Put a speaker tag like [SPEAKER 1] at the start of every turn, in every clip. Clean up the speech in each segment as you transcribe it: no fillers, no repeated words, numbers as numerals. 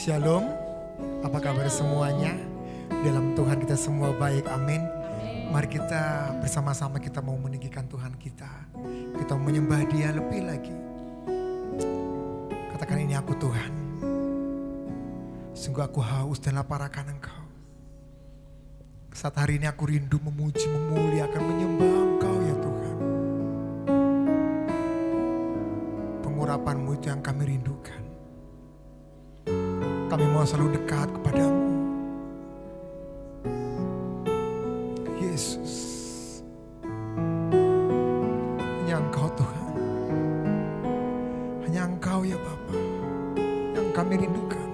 [SPEAKER 1] Shalom, apa kabar semuanya? Dalam Tuhan kita semua baik, amin. Mari kita bersama-sama kita mau meninggikan Tuhan kita. Kita mau menyembah Dia lebih lagi. Katakan, ini aku Tuhan. Sungguh aku haus dan lapar akan Engkau. Saat hari ini aku rindu memuji, memuliakan, menyembah Engkau ya Tuhan. Pengurapan-Mu itu yang kami rindukan. Kami mau selalu dekat kepadamu. Yesus. Hanya Engkau Tuhan. Hanya Engkau ya Bapa yang kami rindukan.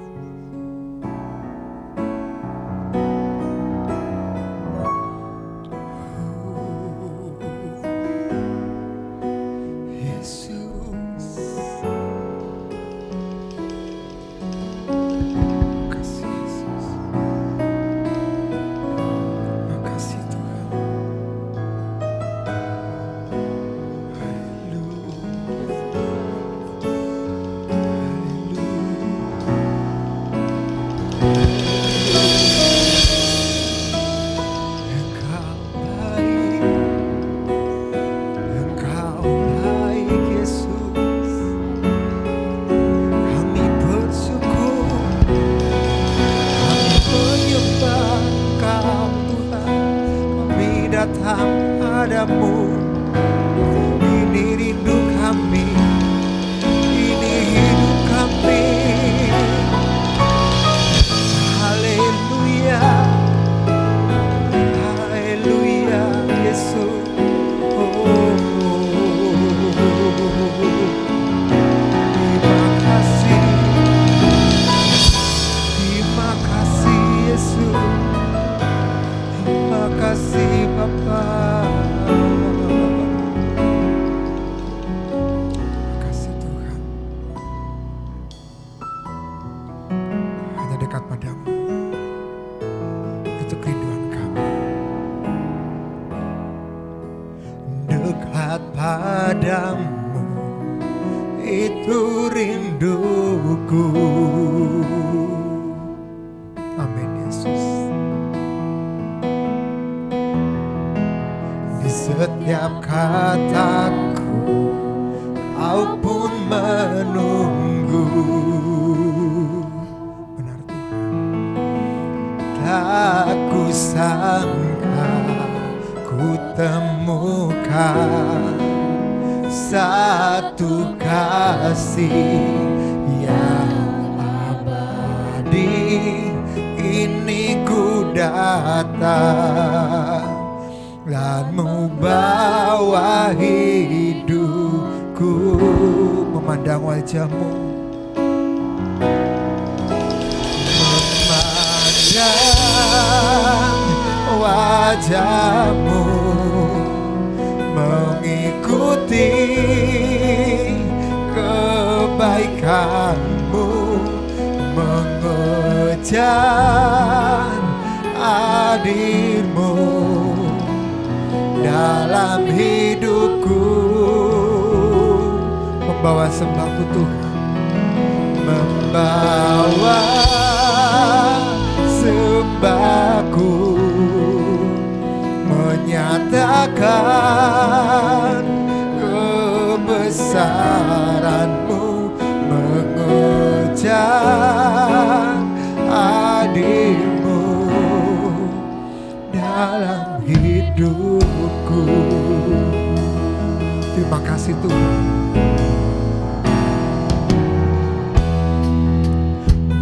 [SPEAKER 1] Terima kasih Tuhan.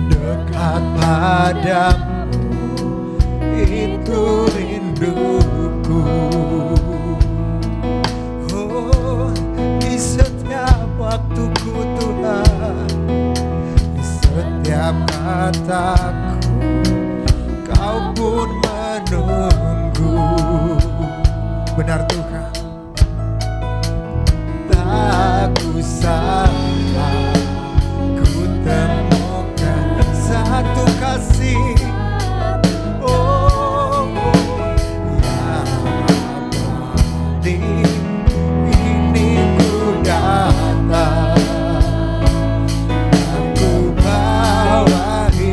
[SPEAKER 1] Dekat padamu itu rinduku. Oh, di setiap waktuku Tuhan, di setiap kataku Kau pun menunggu. Benar Tuhan. Aku sangka ku temukan satu kasih, oh, yang abadi. Ini ku datang, aku bawa hidup.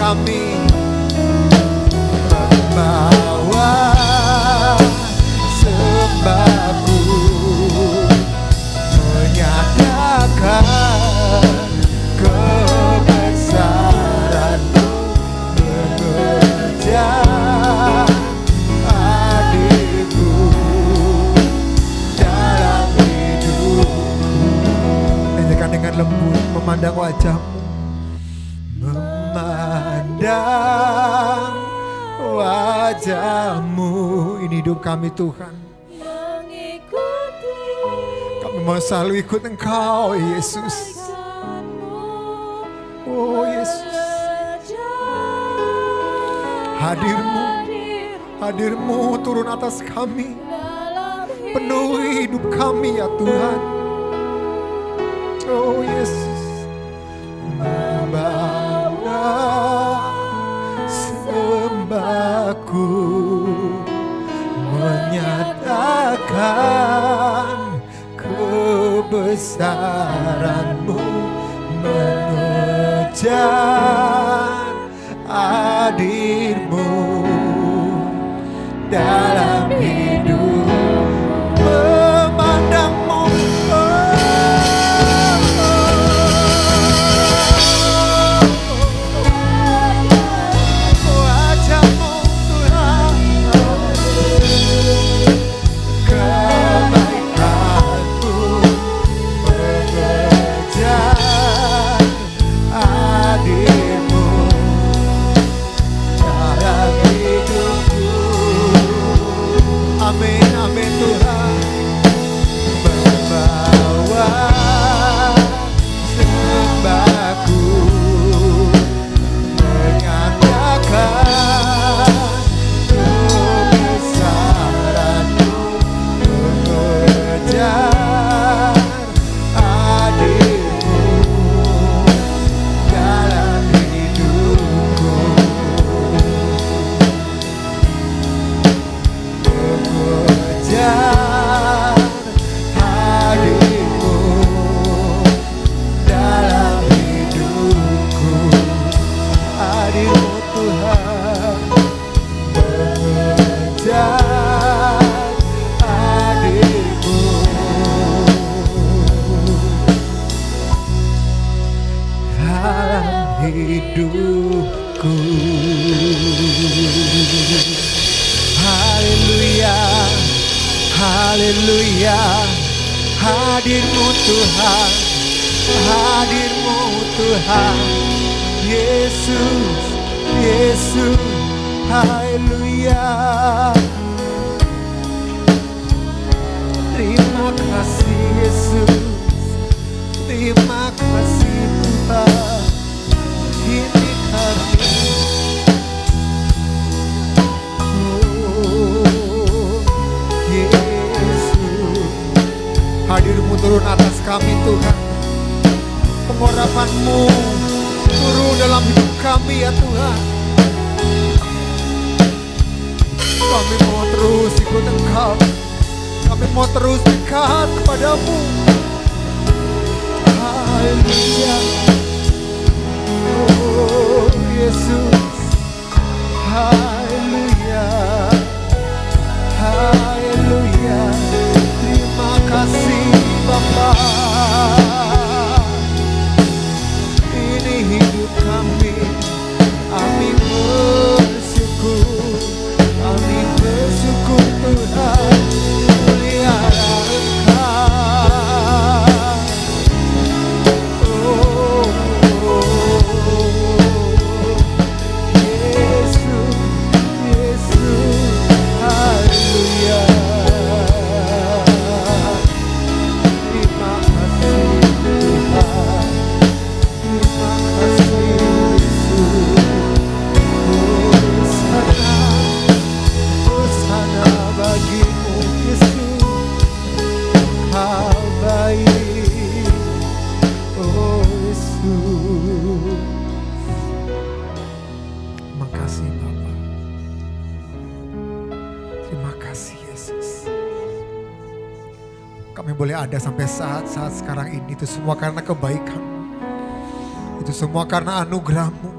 [SPEAKER 1] kami membawa sembahku, menyatakan kebesaran-Mu, mengejar hadir-Mu dalam hidupku. Nyanyikan dengan lembut, memandang wajah-Mu, memandang wajah-Mu. Ini hidup kami Tuhan, kami mau selalu ikut Engkau Yesus. Oh Yesus, hadir-Mu turun atas kami, penuhi hidup kami ya Tuhan. Oh Yesus, membawa sembahku, menyatakan kebesaran-Mu, mengejar hadir-Mu dalam hidup, memandang-Mu, wajah-Mu Tuhan, kebaikan-Mu, mengejar hadir-Mu dalam hidupku. Amin, amin Tuhan. Membawa sembahku, menyatakan kebesaran-Mu, mengejar hadir-Mu dalam hidupku, mengejar hadir-Mu dalam hidupku. Hadir-Mu Tuhan, mengejar hadir-Mu dalam hidupku. Haleluya, haleluya. Hadir-Mu Tuhan, hadir-Mu Tuhan. Yesus, Yesus, haleluya. Terima kasih Yesus, terima kasih Tuhan. Ini kami, oh Yesus. Hadir-Mu turun atas kami Tuhan, pengurapan-Mu turun dalam hidup kami ya Tuhan. Kami mau terus ikut Engkau, kami mau terus dekat kepadamu. Haleluya, oh Yesus, haleluya, haleluya. Terima kasih Bapa. Ini hidup kami, kami bersyukur, kami bersyukur Tuhan, pelihara Engkau. Oh, Yesus, Yesus, haleluya. Terima kasih Tuhan, terima kasih Yesus. Hosana, hosana bagimu Yesus, Kau baik, oh Yesus. Terima kasih Bapa, terima kasih Yesus. Kami boleh ada sampai saat-saat sekarang ini, itu semua karena kebaikan, itu semua karena anugerah-Mu.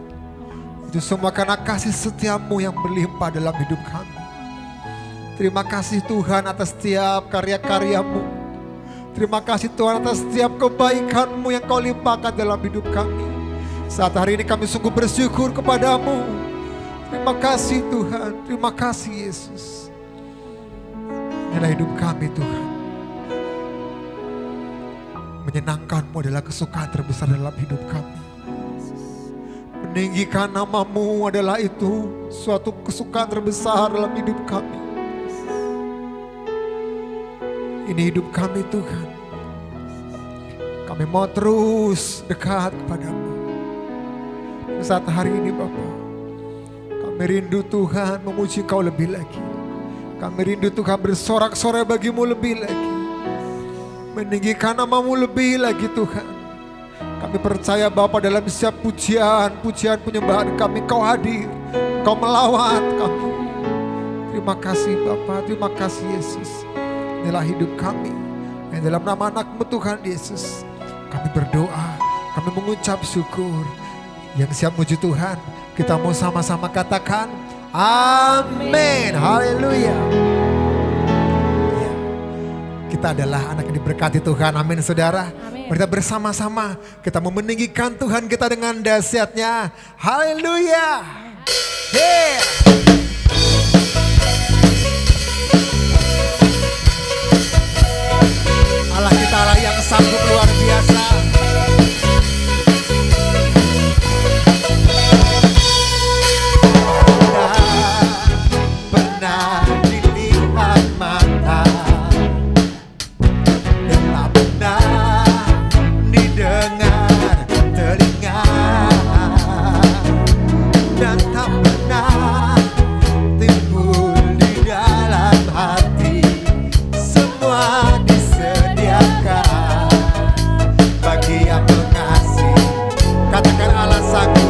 [SPEAKER 1] Itu semua karena kasih setiamu yang berlimpah dalam hidup kami. Terima kasih Tuhan atas setiap karya-karyamu. Terima kasih Tuhan atas setiap kebaikanmu yang kau limpahkan dalam hidup kami. Saat hari ini kami sungguh bersyukur kepadamu. Terima kasih Tuhan, terima kasih Yesus. Inilah hidup kami Tuhan. Menyenangkanmu adalah kesukaan terbesar dalam hidup kami. Meninggikan namamu adalah itu suatu kesukaan terbesar dalam hidup kami. Ini hidup kami Tuhan. Kami mau terus dekat kepadamu. Saat hari ini Bapa, kami rindu Tuhan memuji Kau lebih lagi. Kami rindu Tuhan bersorak-sorai bagimu lebih lagi. Meninggikan namamu lebih lagi Tuhan. Kami percaya Bapa dalam setiap pujian penyembahan kami Kau hadir. Kau melawat kami. Terima kasih Bapa, terima kasih Yesus. Inilah hidup kami. Yang dalam nama anak-Mu Tuhan Yesus, kami berdoa, kami mengucap syukur. Yang siap muji Tuhan, kita mau sama-sama katakan amin. Haleluya. Kita adalah anak yang diberkati Tuhan. Amin saudara. Amin. Kita bersama-sama kita mau meninggikan Tuhan kita dengan dahsyatnya. Haleluya. Yeah. Allah kita Allah yang sanggup luar biasa. Pernah dilihat mata, didengar telinga, dan tak pernah timbul di dalam hati. Semua disediakan bagi yang mengasihi. Katakan alasanku.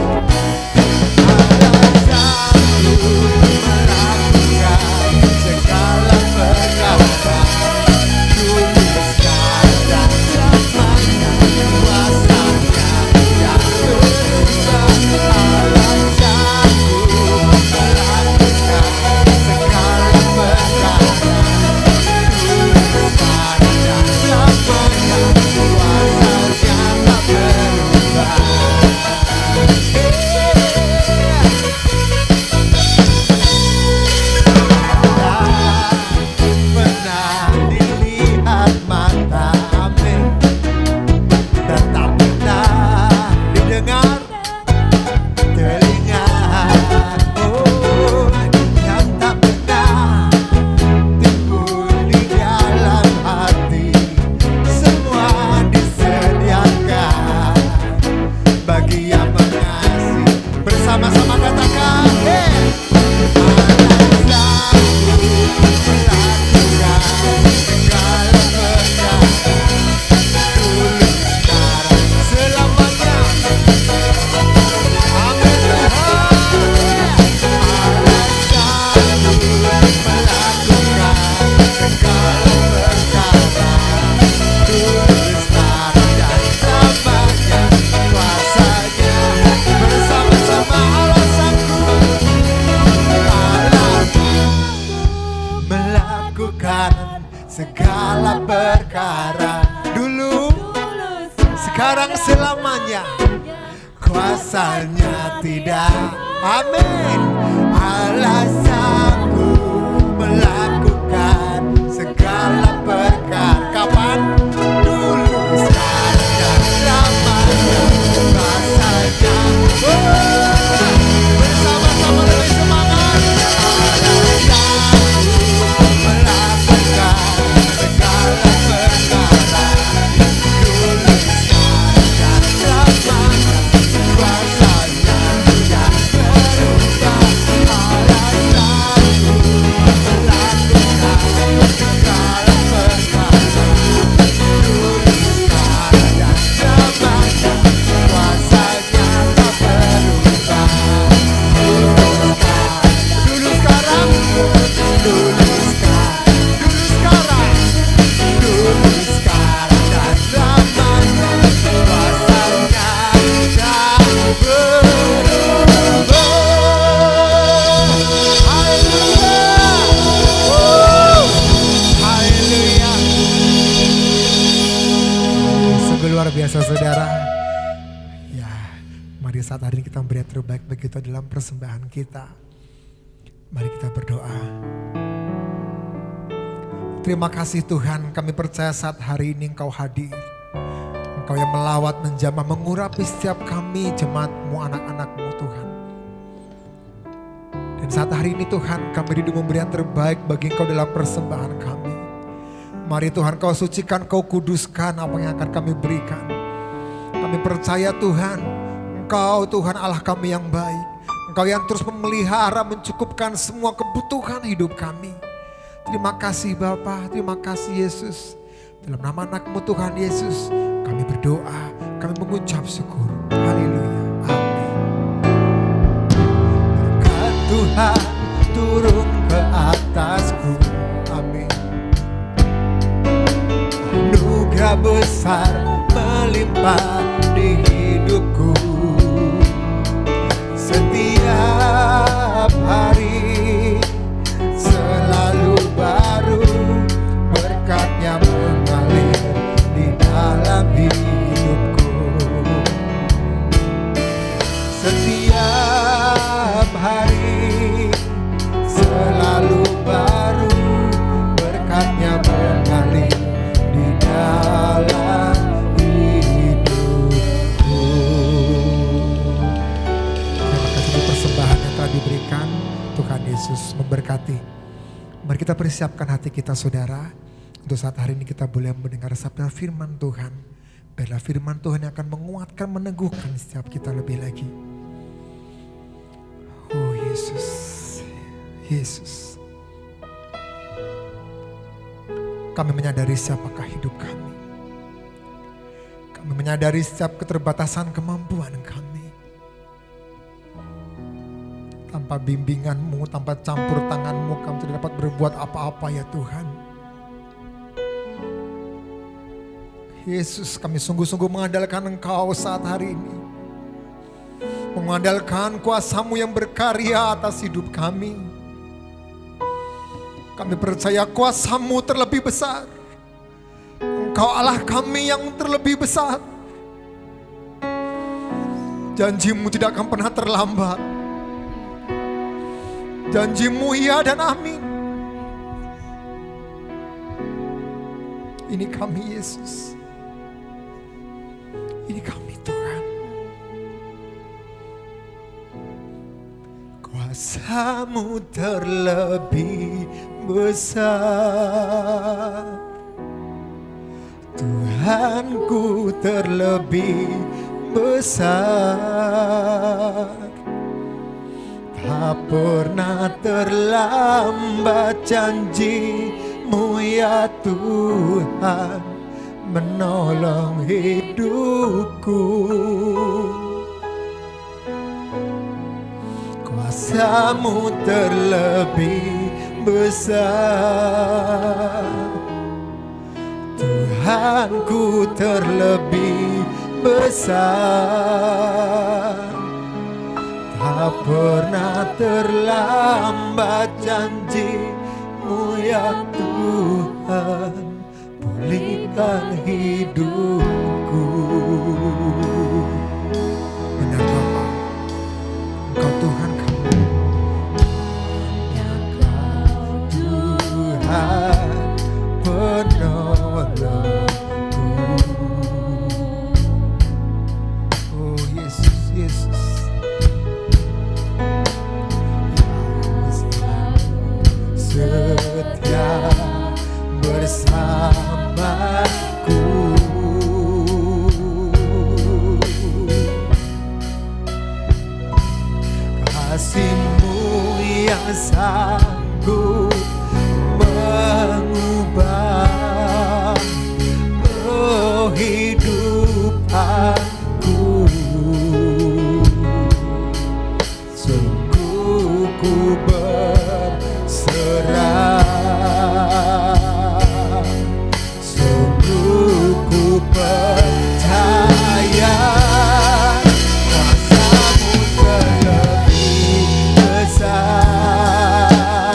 [SPEAKER 1] Segala perkara dulu, sekarang selamanya, kuasanya tidak. Amin. Alasanku melakukan segala perkara. Kapan? Dulu, sekarang dan selamanya, kuasanya. Bersama-sama lebih semangat. Alasanku saudara. Ya, mari saat hari ini kita memberi yang terbaik begitu dalam persembahan kita. Mari kita berdoa. Terima kasih Tuhan, kami percaya saat hari ini Engkau hadir. Engkau yang melawat, menjamah, mengurapi setiap kami, jemaat-Mu, anak-anak-Mu Tuhan. Dan saat hari ini Tuhan, kami rindu memberi yang terbaik bagi Engkau dalam persembahan kami. Mari Tuhan Kau sucikan, Kau kuduskan apa yang akan kami berikan. Kami percaya Tuhan, Engkau Tuhan Allah kami yang baik. Engkau yang terus memelihara, mencukupkan semua kebutuhan hidup kami. Terima kasih Bapa, terima kasih Yesus. Dalam nama anak-Mu Tuhan Yesus, kami berdoa, kami mengucap syukur. Haleluya, amin. Berkat Tuhan turun ke atasku, amin. Anugerah besar melimpah di hidupku. Setiap hari selalu baru, berkatnya mengalir di dalam hidupku. Setiap hari selalu baru, berkatnya mengalir di dalam hidupku. Terima kasih untuk persembahan yang telah diberikan. Tuhan Yesus memberkati. Mari kita persiapkan hati kita saudara. Untuk saat hari ini kita boleh mendengar sabda firman Tuhan. Biarlah firman Tuhan yang akan menguatkan, meneguhkan setiap kita lebih lagi. Oh Yesus, Yesus. Kami menyadari siapakah hidup kami. Kami menyadari setiap keterbatasan kemampuan kami. Tanpa bimbingan-Mu, tanpa campur tangan-Mu, kami tidak dapat berbuat apa-apa ya Tuhan. Yesus, kami sungguh-sungguh mengandalkan Engkau saat hari ini. Mengandalkan kuasa-Mu yang berkarya atas hidup kami. Kami percaya kuasa-Mu terlebih besar. Engkau Allah kami yang terlebih besar. Janji-Mu tidak akan pernah terlambat. Janji-Mu ya dan amin. Ini kami Yesus. Ini kami Tuhan. Kuasa-Mu terlebih besar. Tuhanku terlebih besar. Tak pernah terlambat janji-Mu ya Tuhan menolong hidupku. Kuasa-Mu terlebih besar. Tuhanku terlebih besar. Tak pernah terlambat janji-Mu ya Tuhan, pulihkan hidupku. Benar Bapa, Engkau Tuhan kami. Tuhan penolongku. Oh Yesus, Yesus. Setia bersamaku. Kasih-Mu yang sanggup mengubah kehidupanku. Sungguh ku berserah, sungguh ku percaya. Kuasa-Mu terlebih besar.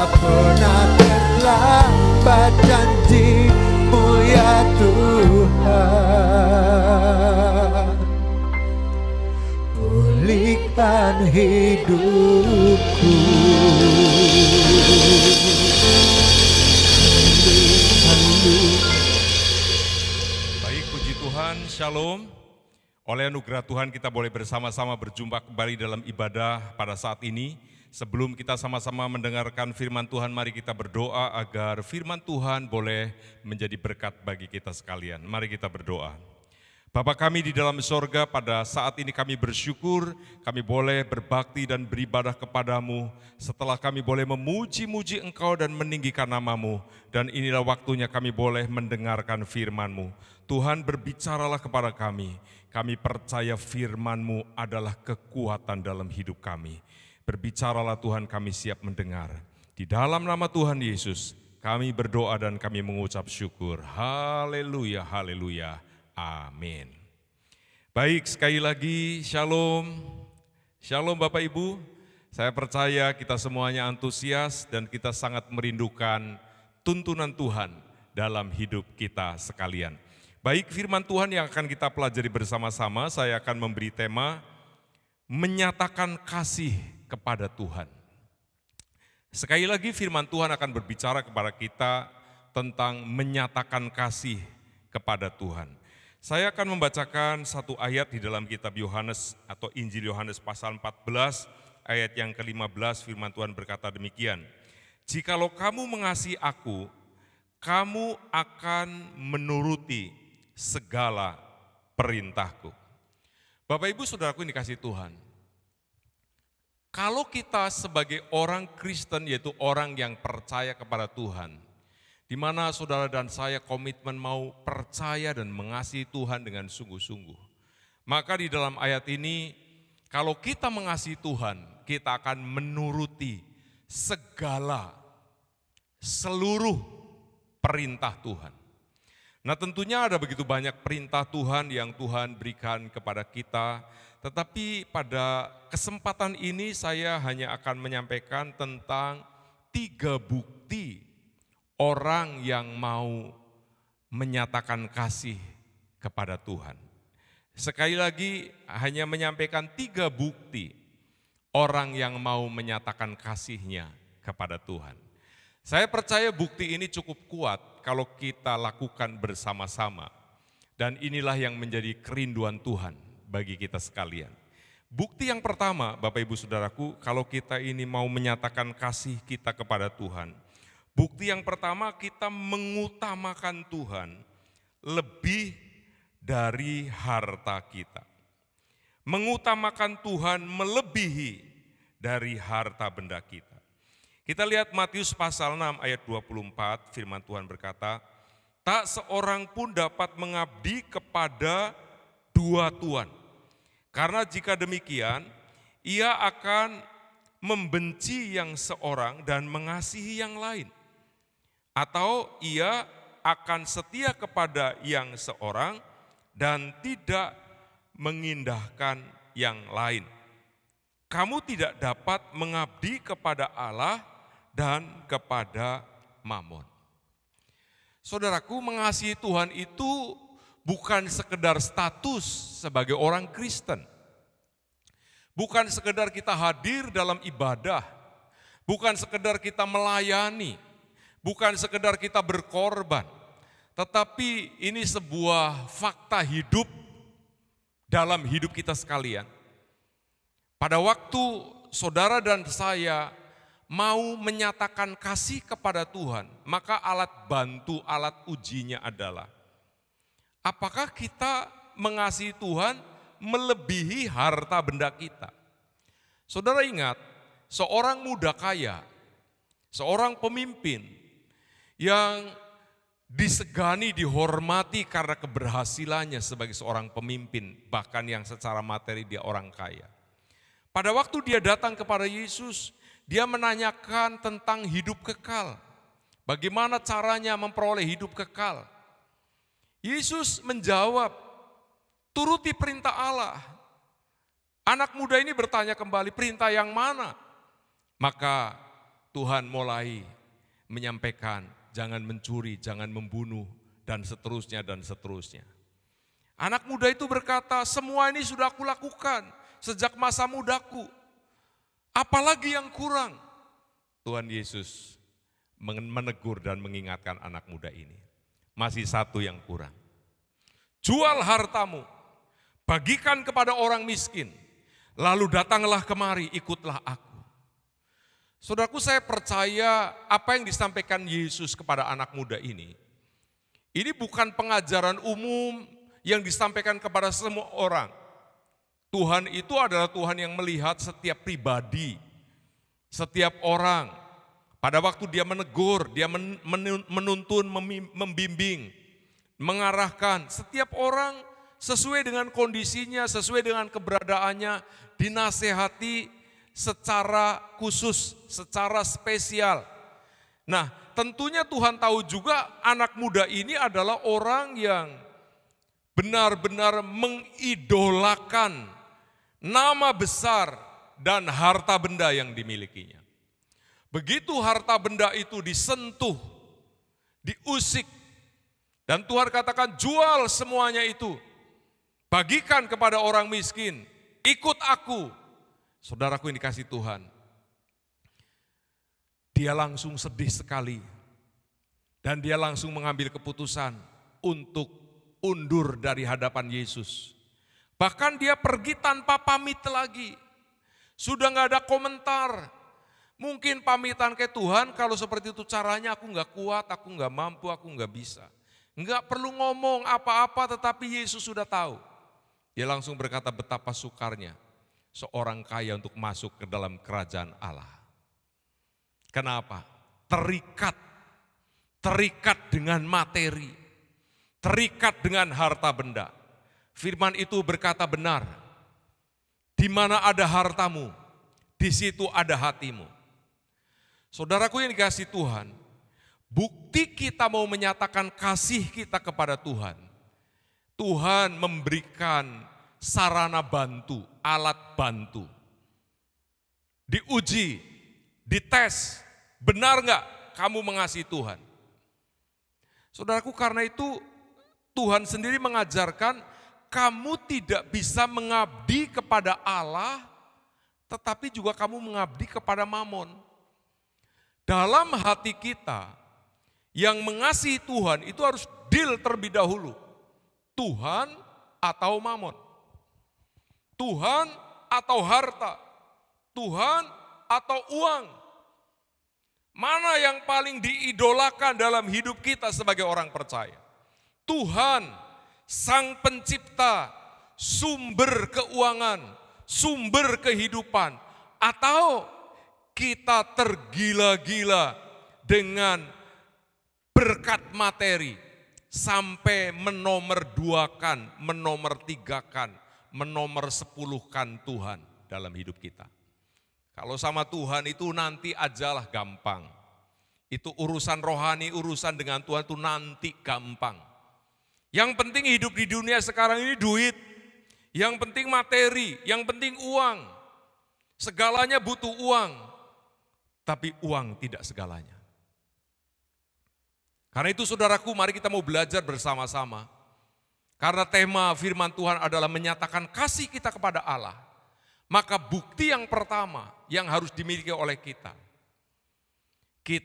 [SPEAKER 1] pernah terlambat janji-Mu ya Tuhan. Pulihkan hidupku.
[SPEAKER 2] Baik, puji Tuhan, shalom. Oleh anugerah Tuhan kita boleh bersama-sama berjumpa kembali dalam ibadah pada saat ini. Sebelum kita sama-sama mendengarkan firman Tuhan, mari kita berdoa agar firman Tuhan boleh menjadi berkat bagi kita sekalian. Mari kita berdoa. Bapa kami di dalam sorga, pada saat ini kami bersyukur, kami boleh berbakti dan beribadah kepadamu, setelah kami boleh memuji-muji Engkau dan meninggikan nama-Mu, dan inilah waktunya kami boleh mendengarkan firman-Mu. Tuhan, berbicaralah kepada kami percaya firman-Mu adalah kekuatan dalam hidup kami. Berbicaralah Tuhan, kami siap mendengar. Di dalam nama Tuhan Yesus, kami berdoa dan kami mengucap syukur. Haleluya, haleluya. Amin. Baik, sekali lagi shalom. Shalom Bapak Ibu. Saya percaya kita semuanya antusias dan kita sangat merindukan tuntunan Tuhan dalam hidup kita sekalian. Baik, firman Tuhan yang akan kita pelajari bersama-sama, saya akan memberi tema menyatakan kasih kepada Tuhan. Sekali lagi firman Tuhan akan berbicara kepada kita tentang menyatakan kasih kepada Tuhan. Saya akan membacakan satu ayat di dalam kitab Yohanes atau Injil Yohanes pasal 14 ayat yang ke-15. Firman Tuhan berkata demikian. Jikalau kamu mengasihi aku, kamu akan menuruti segala perintahku. Bapak Ibu Saudaraku yang dikasihi Tuhan. Kalau kita sebagai orang Kristen, yaitu orang yang percaya kepada Tuhan, di mana saudara dan saya komitmen mau percaya dan mengasihi Tuhan dengan sungguh-sungguh. Maka di dalam ayat ini, kalau kita mengasihi Tuhan, kita akan menuruti seluruh perintah Tuhan. Nah, tentunya ada begitu banyak perintah Tuhan yang Tuhan berikan kepada kita, tetapi pada kesempatan ini saya hanya akan menyampaikan tentang 3 bukti orang yang mau menyatakan kasih kepada Tuhan. Sekali lagi hanya menyampaikan 3 bukti orang yang mau menyatakan kasihnya kepada Tuhan. Saya percaya bukti ini cukup kuat kalau kita lakukan bersama-sama. Dan inilah yang menjadi kerinduan Tuhan bagi kita sekalian. Bukti yang pertama, Bapak Ibu Saudaraku, kalau kita ini mau menyatakan kasih kita kepada Tuhan, bukti yang pertama, kita mengutamakan Tuhan lebih dari harta kita. Mengutamakan Tuhan melebihi dari harta benda kita. Kita lihat Matius pasal 6 ayat 24, firman Tuhan berkata, tak seorang pun dapat mengabdi kepada 2 tuan. Karena jika demikian, ia akan membenci yang seorang dan mengasihi yang lain. Atau ia akan setia kepada yang seorang dan tidak mengindahkan yang lain. Kamu tidak dapat mengabdi kepada Allah dan kepada Mamon. Saudaraku, mengasihi Tuhan itu bukan sekedar status sebagai orang Kristen. Bukan sekedar kita hadir dalam ibadah. Bukan sekedar kita melayani. Bukan sekedar kita berkorban, tetapi ini sebuah fakta hidup dalam hidup kita sekalian. Pada waktu saudara dan saya mau menyatakan kasih kepada Tuhan, maka alat bantu, alat ujinya adalah, apakah kita mengasihi Tuhan melebihi harta benda kita? Saudara ingat, seorang muda kaya, seorang pemimpin, yang disegani, dihormati karena keberhasilannya sebagai seorang pemimpin, bahkan yang secara materi dia orang kaya. Pada waktu dia datang kepada Yesus, dia menanyakan tentang hidup kekal. Bagaimana caranya memperoleh hidup kekal? Yesus menjawab, turuti perintah Allah. Anak muda ini bertanya kembali, perintah yang mana? Maka Tuhan mulai menyampaikan jangan mencuri, jangan membunuh, dan seterusnya dan seterusnya. Anak muda itu berkata, semua ini sudah aku lakukan sejak masa mudaku. Apalagi yang kurang? Tuhan Yesus menegur dan mengingatkan anak muda ini. Masih satu yang kurang. Jual hartamu, bagikan kepada orang miskin, lalu datanglah kemari, ikutlah aku. Saudaraku, saya percaya apa yang disampaikan Yesus kepada anak muda ini bukan pengajaran umum yang disampaikan kepada semua orang. Tuhan itu adalah Tuhan yang melihat setiap pribadi, setiap orang. Pada waktu dia menegur, dia menuntun, membimbing, mengarahkan setiap orang sesuai dengan kondisinya, sesuai dengan keberadaannya, dinasehati secara khusus, secara spesial. Nah, tentunya Tuhan tahu juga anak muda ini adalah orang yang benar-benar mengidolakan nama besar dan harta benda yang dimilikinya. Begitu harta benda itu disentuh, diusik, dan Tuhan katakan jual semuanya itu, bagikan kepada orang miskin, ikut aku. Saudaraku yang dikasih Tuhan, dia langsung sedih sekali dan dia langsung mengambil keputusan untuk undur dari hadapan Yesus. Bahkan dia pergi tanpa pamit lagi. Sudah gak ada komentar. Mungkin pamitan ke Tuhan, kalau seperti itu caranya aku gak kuat, aku gak mampu, aku gak bisa. Gak perlu ngomong apa-apa, tetapi Yesus sudah tahu. Dia langsung berkata betapa sukarnya seorang kaya untuk masuk ke dalam kerajaan Allah. Kenapa? Terikat dengan materi. Terikat dengan harta benda. Firman itu berkata benar, di mana ada hartamu, di situ ada hatimu. Saudaraku yang dikasihi Tuhan, bukti kita mau menyatakan kasih kita kepada Tuhan, Tuhan memberikan sarana bantu, alat bantu. Diuji, dites, benar enggak kamu mengasihi Tuhan? Saudaraku, karena itu Tuhan sendiri mengajarkan kamu tidak bisa mengabdi kepada Allah, tetapi juga kamu mengabdi kepada Mamon. Dalam hati kita, yang mengasihi Tuhan itu harus deal terlebih dahulu. Tuhan atau Mamon. Tuhan atau harta. Tuhan atau uang. Mana yang paling diidolakan dalam hidup kita sebagai orang percaya? Tuhan, Sang Pencipta, sumber keuangan, sumber kehidupan, atau kita tergila-gila dengan berkat materi sampai menomorduakan, menomorsepuluhkan Tuhan dalam hidup kita. Kalau sama Tuhan itu nanti ajalah gampang. Itu urusan rohani, urusan dengan Tuhan itu nanti gampang. Yang penting hidup di dunia sekarang ini duit, yang penting materi, yang penting uang. Segalanya butuh uang, tapi uang tidak segalanya. Karena itu saudaraku, mari kita mau belajar bersama-sama. Karena tema firman Tuhan adalah menyatakan kasih kita kepada Allah. Maka bukti yang pertama yang harus dimiliki oleh kita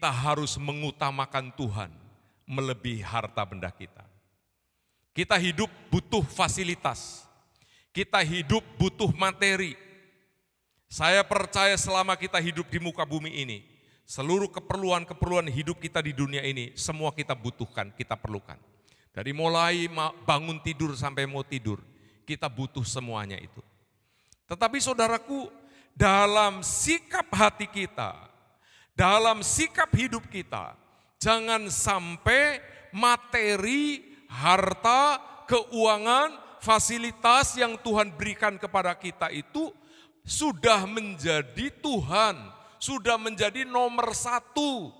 [SPEAKER 2] harus mengutamakan Tuhan melebihi harta benda kita. Kita hidup butuh fasilitas, kita hidup butuh materi. Saya percaya selama kita hidup di muka bumi ini, seluruh keperluan hidup kita di dunia ini, semua kita butuhkan, kita perlukan. Dari mulai bangun tidur sampai mau tidur, kita butuh semuanya itu. Tetapi saudaraku, dalam sikap hati kita, dalam sikap hidup kita, jangan sampai materi, harta, keuangan, fasilitas yang Tuhan berikan kepada kita itu sudah menjadi Tuhan, sudah menjadi nomor satu.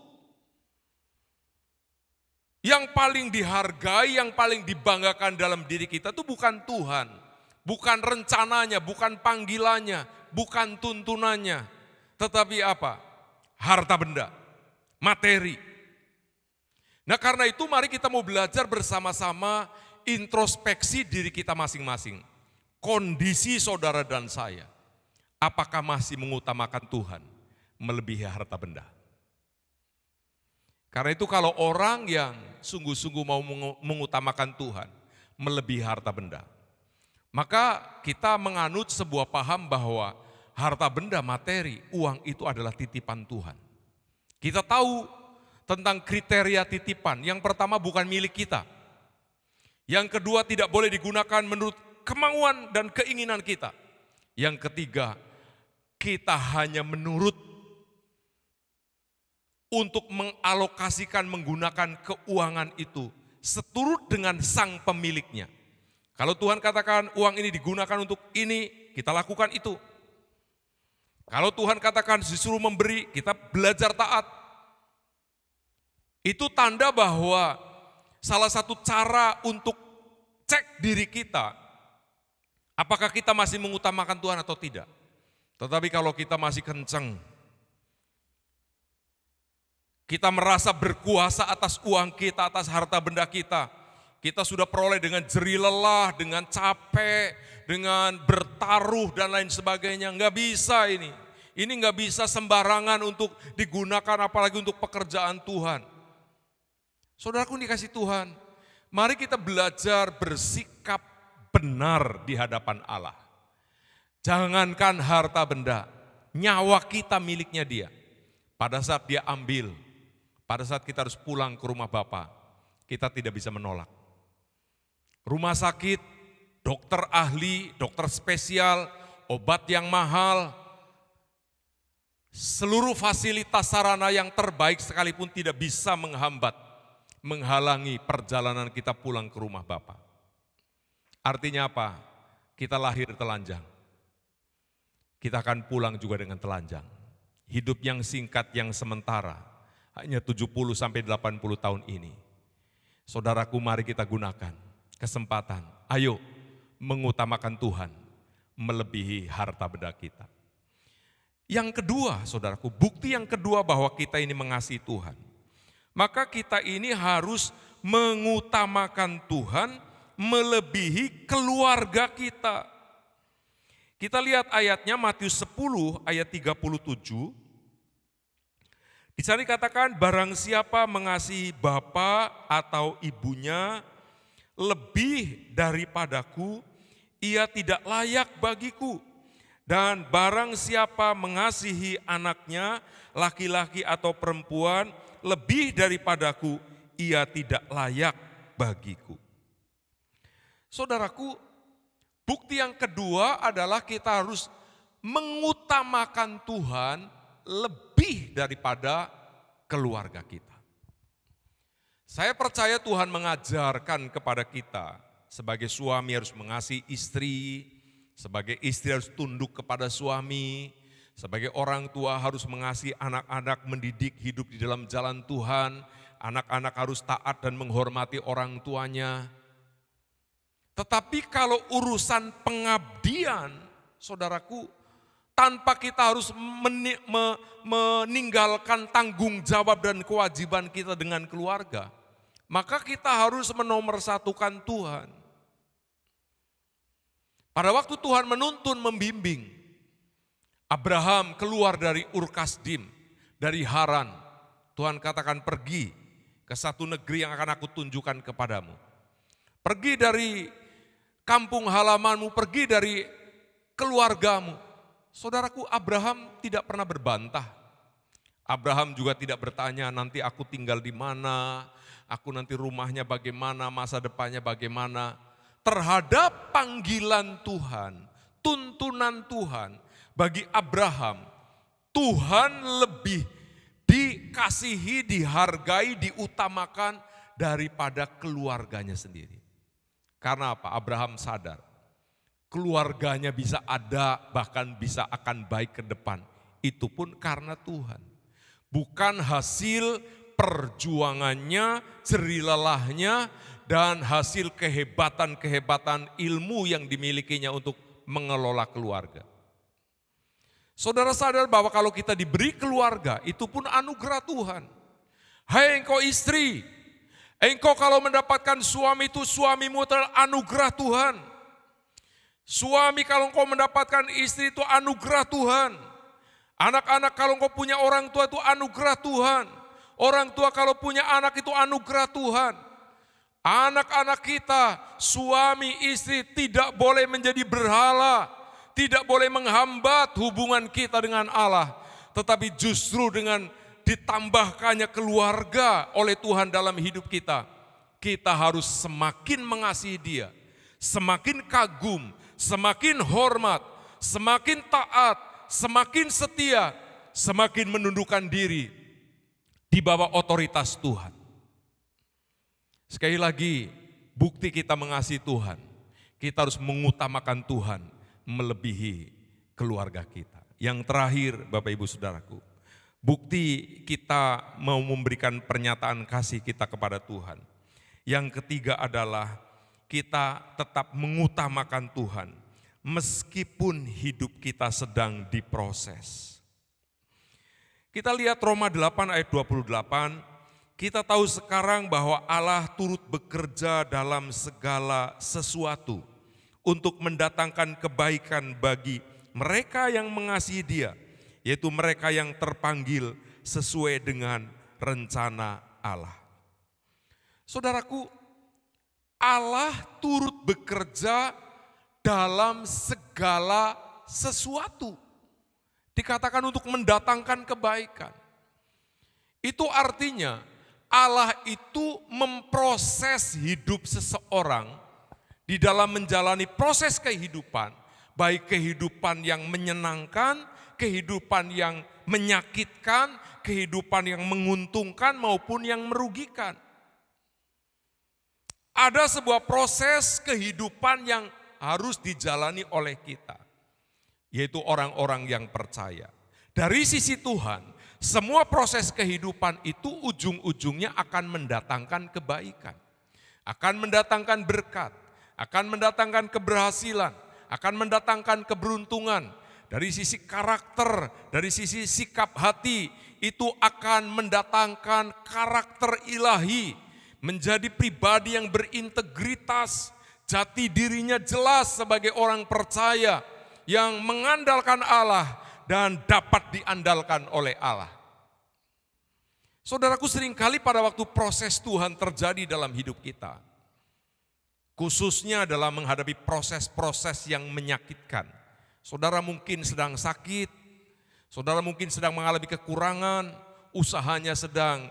[SPEAKER 2] Yang paling dihargai, yang paling dibanggakan dalam diri kita itu bukan Tuhan, bukan rencananya, bukan panggilannya, bukan tuntunannya. Tetapi apa? harta benda, materi. Nah karena itu mari kita mau belajar bersama-sama introspeksi diri kita masing-masing. Kondisi saudara dan saya, apakah masih mengutamakan Tuhan melebihi harta benda? Karena itu kalau orang yang sungguh-sungguh mau mengutamakan Tuhan melebihi harta benda, maka kita menganut sebuah paham bahwa harta benda, materi, uang itu adalah titipan Tuhan. Kita tahu tentang kriteria titipan. Yang pertama bukan milik kita. Yang kedua tidak boleh digunakan menurut kemauan dan keinginan kita. Yang ketiga, kita hanya menurut untuk mengalokasikan menggunakan keuangan itu seturut dengan sang pemiliknya. Kalau Tuhan katakan uang ini digunakan untuk ini, kita lakukan itu. Kalau Tuhan katakan disuruh memberi, kita belajar taat. Itu tanda bahwa salah satu cara untuk cek diri kita, apakah kita masih mengutamakan Tuhan atau tidak. Tetapi kalau kita masih kenceng, kita merasa berkuasa atas uang kita, atas harta benda kita. Kita sudah peroleh dengan jerih lelah, dengan capek, dengan bertaruh dan lain sebagainya. Enggak bisa ini. Ini enggak bisa sembarangan untuk digunakan apalagi untuk pekerjaan Tuhan. Saudaraku dikasih Tuhan, mari kita belajar bersikap benar di hadapan Allah. Jangankan harta benda, nyawa kita miliknya Dia. Pada saat Dia ambil, pada saat kita harus pulang ke rumah Bapa, kita tidak bisa menolak. Rumah sakit, dokter ahli, dokter spesial, obat yang mahal, seluruh fasilitas sarana yang terbaik sekalipun tidak bisa menghalangi perjalanan kita pulang ke rumah Bapa. Artinya apa? Kita lahir telanjang. Kita akan pulang juga dengan telanjang. Hidup yang singkat, yang sementara, hanya 70 sampai 80 tahun ini. Saudaraku, mari kita gunakan kesempatan. Ayo mengutamakan Tuhan melebihi harta benda kita. Yang kedua, saudaraku, bukti yang kedua bahwa kita ini mengasihi Tuhan. Maka kita ini harus mengutamakan Tuhan melebihi keluarga kita. Kita lihat ayatnya Matius 10 ayat 37. Di sana dikatakan, barang siapa mengasihi bapa atau ibunya lebih daripadaku, ia tidak layak bagiku. Dan barang siapa mengasihi anaknya, laki-laki atau perempuan, lebih daripadaku, ia tidak layak bagiku. Saudaraku, bukti yang kedua adalah kita harus mengutamakan Tuhan lebih daripada keluarga kita. Saya percaya Tuhan mengajarkan kepada kita, sebagai suami harus mengasihi istri, sebagai istri harus tunduk kepada suami, sebagai orang tua harus mengasihi anak-anak, mendidik hidup di dalam jalan Tuhan, anak-anak harus taat dan menghormati orang tuanya. Tetapi kalau urusan pengabdian, saudaraku, tanpa kita harus meninggalkan tanggung jawab dan kewajiban kita dengan keluarga, maka kita harus menomorsatukan Tuhan. Pada waktu Tuhan menuntun, membimbing, Abraham keluar dari Ur Kasdim, dari Haran. Tuhan katakan, pergi ke satu negeri yang akan aku tunjukkan kepadamu. Pergi dari kampung halamanmu, pergi dari keluargamu. Saudaraku, Abraham tidak pernah berbantah. Abraham juga tidak bertanya, nanti aku tinggal di mana, aku nanti rumahnya bagaimana, masa depannya bagaimana. Terhadap panggilan Tuhan, tuntunan Tuhan bagi Abraham, Tuhan lebih dikasihi, dihargai, diutamakan daripada keluarganya sendiri. Karena apa? Abraham sadar, keluarganya bisa ada, bahkan bisa akan baik ke depan. Itu pun karena Tuhan. Bukan hasil perjuangannya, jerih lelahnya, dan hasil kehebatan-kehebatan ilmu yang dimilikinya untuk mengelola keluarga. Saudara sadar bahwa kalau kita diberi keluarga, itu pun anugerah Tuhan. Hai engkau istri, engkau kalau mendapatkan suami itu suamimu adalah anugerah Tuhan. Suami kalau engkau mendapatkan istri itu anugerah Tuhan. Anak-anak kalau engkau punya orang tua itu anugerah Tuhan. Orang tua kalau punya anak itu anugerah Tuhan. Anak-anak kita, suami istri tidak boleh menjadi berhala. Tidak boleh menghambat hubungan kita dengan Allah. Tetapi justru dengan ditambahkannya keluarga oleh Tuhan dalam hidup kita. Kita harus semakin mengasihi dia. Semakin kagum, semakin hormat, semakin taat, semakin setia, semakin menundukkan diri di bawah otoritas Tuhan. Sekali lagi, bukti kita mengasihi Tuhan, kita harus mengutamakan Tuhan melebihi keluarga kita. Yang terakhir, Bapak Ibu Saudaraku, bukti kita mau memberikan pernyataan kasih kita kepada Tuhan. Yang ketiga adalah kita tetap mengutamakan Tuhan meskipun hidup kita sedang diproses. Kita lihat Roma 8 ayat 28, kita tahu sekarang bahwa Allah turut bekerja dalam segala sesuatu untuk mendatangkan kebaikan bagi mereka yang mengasihi Dia, yaitu mereka yang terpanggil sesuai dengan rencana Allah. Saudaraku, Allah turut bekerja dalam segala sesuatu. Dikatakan untuk mendatangkan kebaikan. Itu artinya Allah itu memproses hidup seseorang di dalam menjalani proses kehidupan, baik kehidupan yang menyenangkan, kehidupan yang menyakitkan, kehidupan yang menguntungkan maupun yang merugikan. Ada sebuah proses kehidupan yang harus dijalani oleh kita, yaitu orang-orang yang percaya. Dari sisi Tuhan, semua proses kehidupan itu ujung-ujungnya akan mendatangkan kebaikan, akan mendatangkan berkat, akan mendatangkan keberhasilan, akan mendatangkan keberuntungan. Dari sisi karakter, dari sisi sikap hati, itu akan mendatangkan karakter ilahi, menjadi pribadi yang berintegritas, jati dirinya jelas sebagai orang percaya, yang mengandalkan Allah dan dapat diandalkan oleh Allah. Saudaraku, seringkali pada waktu proses Tuhan terjadi dalam hidup kita, khususnya dalam menghadapi proses-proses yang menyakitkan. Saudara mungkin sedang sakit, saudara mungkin sedang mengalami kekurangan, usahanya sedang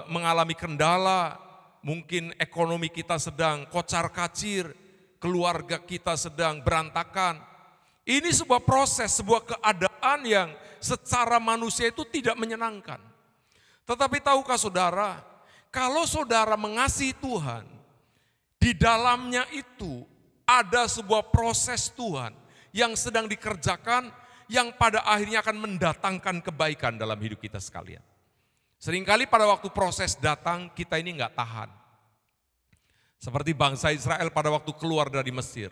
[SPEAKER 2] mengalami kendala, mungkin ekonomi kita sedang kocar-kacir, keluarga kita sedang berantakan. Ini sebuah proses, sebuah keadaan yang secara manusia itu tidak menyenangkan. Tetapi tahukah saudara, kalau saudara mengasihi Tuhan, di dalamnya itu ada sebuah proses Tuhan yang sedang dikerjakan, yang pada akhirnya akan mendatangkan kebaikan dalam hidup kita sekalian. Seringkali pada waktu proses datang, kita ini enggak tahan. Seperti bangsa Israel pada waktu keluar dari Mesir.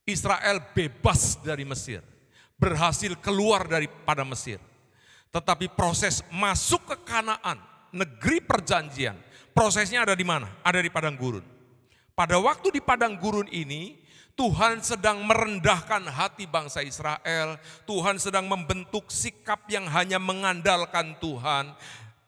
[SPEAKER 2] Israel bebas dari Mesir, berhasil keluar daripada Mesir. Tetapi proses masuk ke Kanaan, negeri perjanjian, prosesnya ada di mana? Ada di padang gurun. Pada waktu di padang gurun ini, Tuhan sedang merendahkan hati bangsa Israel. Tuhan sedang membentuk sikap yang hanya mengandalkan Tuhan.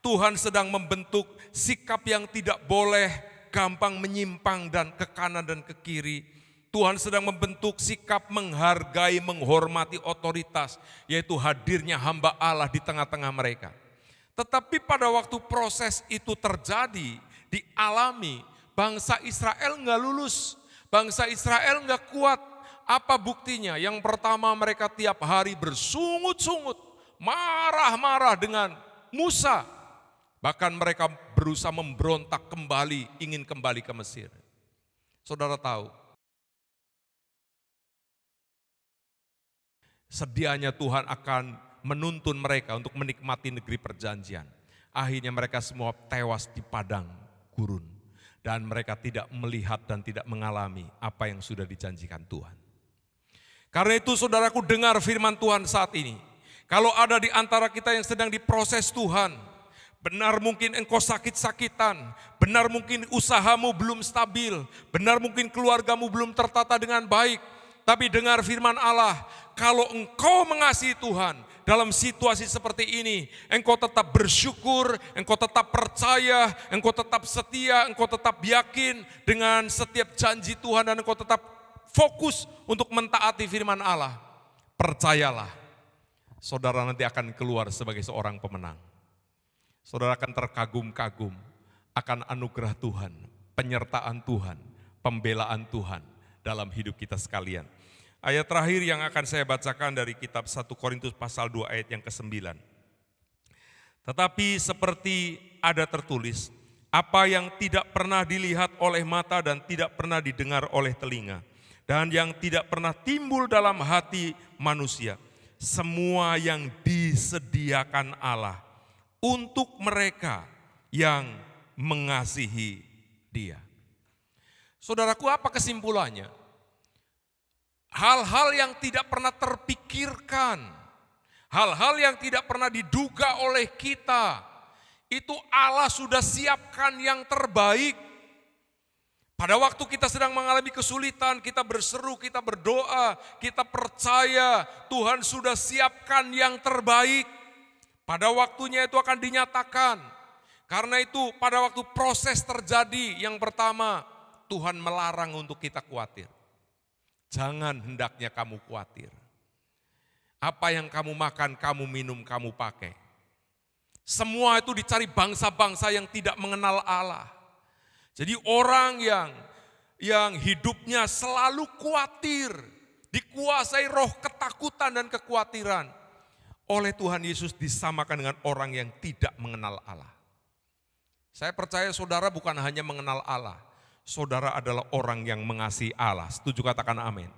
[SPEAKER 2] Tuhan sedang membentuk sikap yang tidak boleh gampang menyimpang dan ke kanan dan ke kiri. Tuhan sedang membentuk sikap menghargai, menghormati otoritas, yaitu hadirnya hamba Allah di tengah-tengah mereka. Tetapi pada waktu proses itu terjadi, dialami, bangsa Israel enggak lulus. Bangsa Israel enggak kuat. Apa buktinya? Yang pertama, mereka tiap hari bersungut-sungut, marah-marah dengan Musa. Bahkan mereka berusaha memberontak kembali, ingin kembali ke Mesir. Saudara tahu, sedianya Tuhan akan menuntun mereka untuk menikmati negeri perjanjian. Akhirnya mereka semua tewas di padang gurun. Dan mereka tidak melihat dan tidak mengalami apa yang sudah dijanjikan Tuhan. Karena itu saudaraku, dengar firman Tuhan saat ini. Kalau ada di antara kita yang sedang diproses Tuhan, benar mungkin engkau sakit-sakitan, benar mungkin usahamu belum stabil, benar mungkin keluargamu belum tertata dengan baik. Tapi dengar firman Allah, kalau engkau mengasihi Tuhan dalam situasi seperti ini, engkau tetap bersyukur, engkau tetap percaya, engkau tetap setia, engkau tetap yakin dengan setiap janji Tuhan, dan engkau tetap fokus untuk mentaati firman Allah. Percayalah, saudara nanti akan keluar sebagai seorang pemenang. Saudara akan terkagum-kagum akan anugerah Tuhan, penyertaan Tuhan, pembelaan Tuhan dalam hidup kita sekalian. Ayat terakhir yang akan saya bacakan dari kitab 1 Korintus pasal 2 ayat yang ke-9. Tetapi seperti ada tertulis, apa yang tidak pernah dilihat oleh mata dan tidak pernah didengar oleh telinga, dan yang tidak pernah timbul dalam hati manusia, semua yang disediakan Allah untuk mereka yang mengasihi Dia. Saudaraku, apa kesimpulannya? Hal-hal yang tidak pernah terpikirkan, hal-hal yang tidak pernah diduga oleh kita, itu Allah sudah siapkan yang terbaik. Pada waktu kita sedang mengalami kesulitan, kita berseru, kita berdoa, kita percaya Tuhan sudah siapkan yang terbaik. Pada waktunya itu akan dinyatakan. Karena itu pada waktu proses terjadi, yang pertama Tuhan melarang untuk kita khawatir. Jangan hendaknya kamu khawatir. Apa yang kamu makan, kamu minum, kamu pakai. Semua itu dicari bangsa-bangsa yang tidak mengenal Allah. Jadi orang yang hidupnya selalu khawatir, dikuasai roh ketakutan dan kekhawatiran, oleh Tuhan Yesus disamakan dengan orang yang tidak mengenal Allah. Saya percaya saudara bukan hanya mengenal Allah, saudara adalah orang yang mengasihi Allah. Setuju, katakan amin.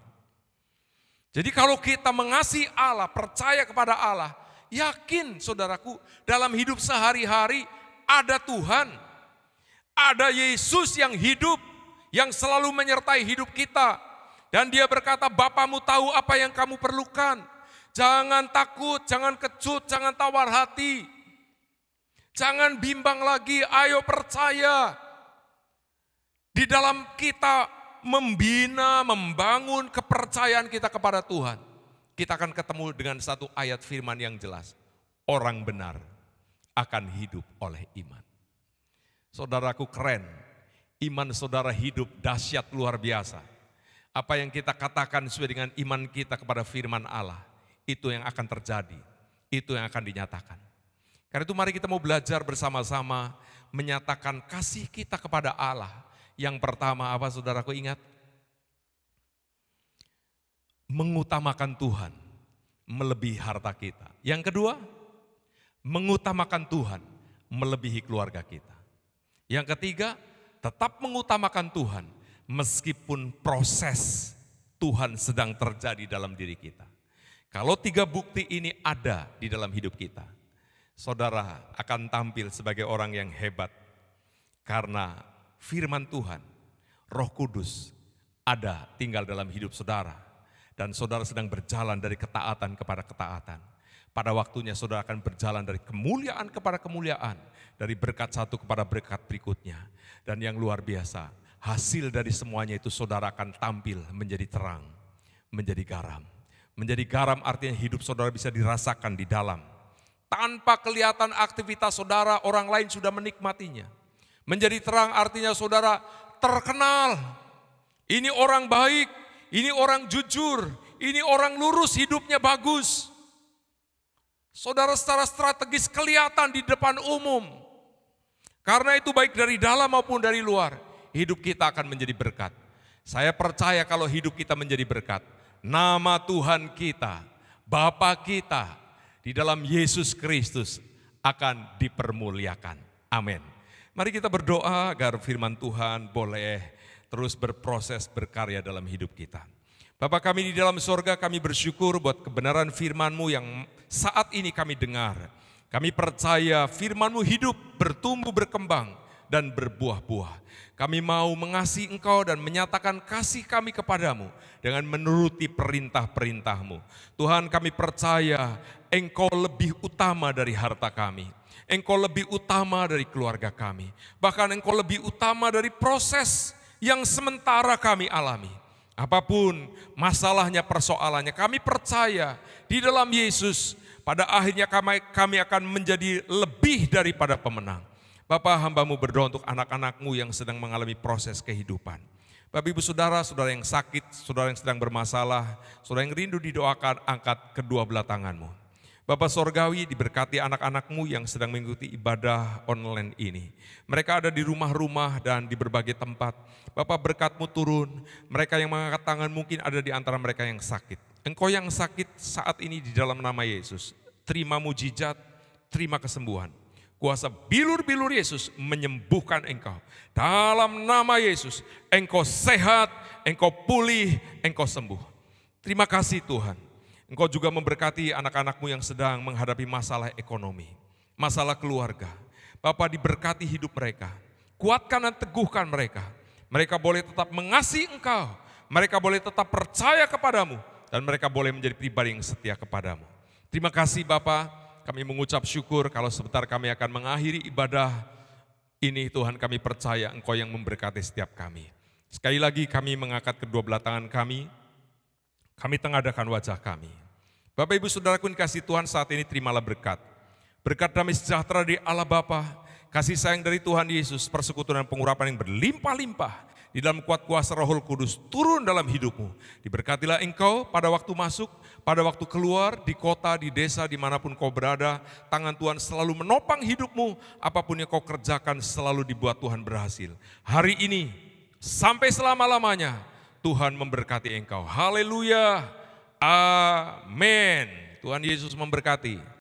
[SPEAKER 2] Jadi kalau kita mengasihi Allah, percaya kepada Allah, yakin saudaraku, dalam hidup sehari-hari ada Tuhan. Ada Yesus yang hidup, yang selalu menyertai hidup kita. Dan Dia berkata, Bapamu tahu apa yang kamu perlukan. Jangan takut, jangan kecut, jangan tawar hati. Jangan bimbang lagi, ayo percaya. Di dalam kita membina, membangun kepercayaan kita kepada Tuhan, kita akan ketemu dengan satu ayat firman yang jelas. Orang benar akan hidup oleh iman. Saudaraku, keren, iman saudara hidup dahsyat luar biasa. Apa yang kita katakan sesuai dengan iman kita kepada firman Allah, itu yang akan terjadi, itu yang akan dinyatakan. Karena itu mari kita mau belajar bersama-sama menyatakan kasih kita kepada Allah. Yang pertama apa saudaraku, ingat? Mengutamakan Tuhan melebihi harta kita. Yang kedua, mengutamakan Tuhan melebihi keluarga kita. Yang ketiga, tetap mengutamakan Tuhan meskipun proses Tuhan sedang terjadi dalam diri kita. Kalau tiga bukti ini ada di dalam hidup kita, saudara akan tampil sebagai orang yang hebat. Karena firman Tuhan, Roh Kudus ada tinggal dalam hidup saudara. Dan saudara sedang berjalan dari ketaatan kepada ketaatan. Pada waktunya saudara akan berjalan dari kemuliaan kepada kemuliaan. Dari berkat satu kepada berkat berikutnya. Dan yang luar biasa, hasil dari semuanya itu saudara akan tampil menjadi terang, menjadi garam. Menjadi garam artinya hidup saudara bisa dirasakan di dalam. Tanpa kelihatan aktivitas saudara, orang lain sudah menikmatinya. Menjadi terang artinya saudara terkenal. Ini orang baik, ini orang jujur, ini orang lurus, hidupnya bagus. Saudara secara strategis kelihatan di depan umum. Karena itu baik dari dalam maupun dari luar, hidup kita akan menjadi berkat. Saya percaya kalau hidup kita menjadi berkat, nama Tuhan kita, Bapa kita di dalam Yesus Kristus akan dipermuliakan. Amin. Mari kita berdoa agar firman Tuhan boleh terus berproses berkarya dalam hidup kita. Bapa kami di dalam sorga, kami bersyukur buat kebenaran firman-Mu yang saat ini kami dengar. Kami percaya firman-Mu hidup, bertumbuh, berkembang, dan berbuah-buah. Kami mau mengasihi Engkau dan menyatakan kasih kami kepadamu dengan menuruti perintah-perintah-Mu. Tuhan, kami percaya Engkau lebih utama dari harta kami. Engkau lebih utama dari keluarga kami. Bahkan Engkau lebih utama dari proses yang sementara kami alami. Apapun masalahnya, persoalannya, kami percaya di dalam Yesus pada akhirnya kami akan menjadi lebih daripada pemenang. Bapa, hamba-Mu berdoa untuk anak-anak-Mu yang sedang mengalami proses kehidupan. Bapak ibu saudara, saudara yang sakit, saudara yang sedang bermasalah, saudara yang rindu didoakan, angkat kedua belah tangan-Mu. Bapa Sorgawi, diberkati anak-anak-Mu yang sedang mengikuti ibadah online ini. Mereka ada di rumah-rumah dan di berbagai tempat. Bapa, berkat-Mu turun, mereka yang mengangkat tangan mungkin ada di antara mereka yang sakit. Engkau yang sakit saat ini di dalam nama Yesus, terima mujizat, terima kesembuhan. Kuasa bilur-bilur Yesus menyembuhkan engkau. Dalam nama Yesus, engkau sehat, engkau pulih, engkau sembuh. Terima kasih Tuhan. Engkau juga memberkati anak-anak-Mu yang sedang menghadapi masalah ekonomi, masalah keluarga. Bapa, diberkati hidup mereka. Kuatkan dan teguhkan mereka. Mereka boleh tetap mengasihi Engkau. Mereka boleh tetap percaya kepadamu. Dan mereka boleh menjadi pribadi yang setia kepadamu. Terima kasih Bapa. Kami mengucap syukur kalau sebentar kami akan mengakhiri ibadah ini. Tuhan, kami percaya Engkau yang memberkati setiap kami. Sekali lagi kami mengangkat kedua belah tangan kami tengadahkan wajah kami. Bapak ibu saudaraku yang dikasihi Tuhan, saat ini terimalah berkat. Berkat damai sejahtera dari Allah Bapa, kasih sayang dari Tuhan Yesus, persekutuan dan pengurapan yang berlimpah-limpah di dalam kuat kuasa Roh Kudus turun dalam hidupmu. Diberkatilah engkau pada waktu masuk, pada waktu keluar, di kota, di desa, dimanapun kau berada. Tangan Tuhan selalu menopang hidupmu, apapun yang kau kerjakan selalu dibuat Tuhan berhasil. Hari ini, sampai selama-lamanya, Tuhan memberkati engkau. Haleluya, amin. Tuhan Yesus memberkati.